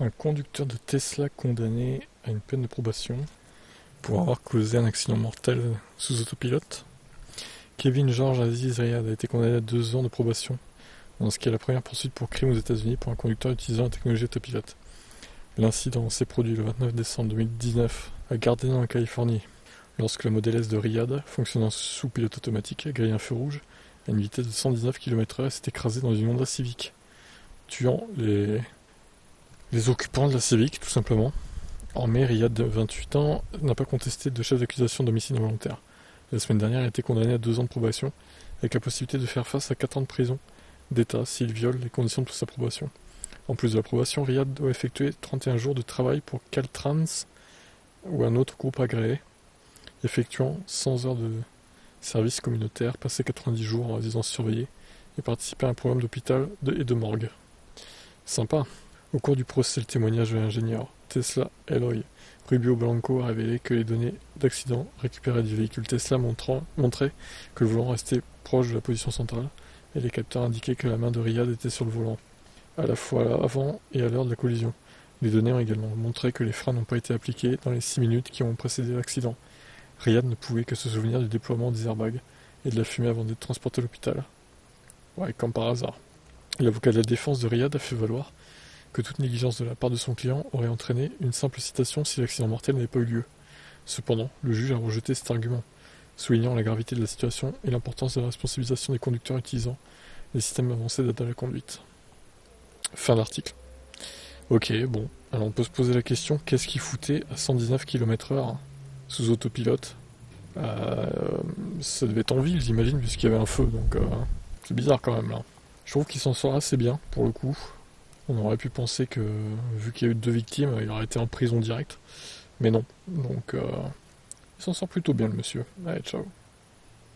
Un conducteur de Tesla condamné à une peine de probation pour avoir causé un accident mortel sous autopilote. Kevin George Aziz Riyad a été condamné à 2 ans de probation dans ce qui est la première poursuite pour crime aux États-Unis pour un conducteur utilisant la technologie autopilote. L'incident s'est produit le 29 décembre 2019 à Gardena en Californie, lorsque la Model S de Riyad, fonctionnant sous pilote automatique, a grillé un feu rouge à une vitesse de 119 km/h et s'est écrasé dans une Honda Civic, tuant les occupants de la Civic, tout simplement. En mai, Riyad, de 28 ans, n'a pas contesté de chef d'accusation d'homicide involontaire. La semaine dernière, il a été condamné à 2 ans de probation, avec la possibilité de faire face à 4 ans de prison d'État s'il viole les conditions de sa probation. En plus de la probation, Riyad doit effectuer 31 jours de travail pour Caltrans ou un autre groupe agréé, effectuant 100 heures de service communautaire, passer 90 jours en résidence surveillée et participer à un programme d'hôpital et de morgue. Sympa. Au cours du procès, le témoignage de l'ingénieur Tesla Eloy Rubio Blanco a révélé que les données d'accident récupérées du véhicule Tesla montraient que le volant restait proche de la position centrale et les capteurs indiquaient que la main de Riyad était sur le volant, à la fois avant et à l'heure de la collision. Les données ont également montré que les freins n'ont pas été appliqués dans les 6 minutes qui ont précédé l'accident. Riyad ne pouvait que se souvenir du déploiement des airbags et de la fumée avant d'être transporté à l'hôpital. Ouais, comme par hasard. L'avocat de la défense de Riyad a fait valoir que toute négligence de la part de son client aurait entraîné une simple citation si l'accident mortel n'avait pas eu lieu. Cependant, le juge a rejeté cet argument, soulignant la gravité de la situation et l'importance de la responsabilisation des conducteurs utilisant les systèmes avancés d'aide à la conduite. Fin d'article. Ok, bon, alors on peut se poser la question, qu'est-ce qu'il foutait à 119 km/h sous autopilote? Ça devait être en ville, j'imagine, puisqu'il y avait un feu, donc c'est bizarre quand même là. Je trouve qu'il s'en sort assez bien, pour le coup. On aurait pu penser que, vu qu'il y a eu 2 victimes, il aurait été en prison direct. Mais non. Donc, il s'en sort plutôt bien, le monsieur. Allez, ciao.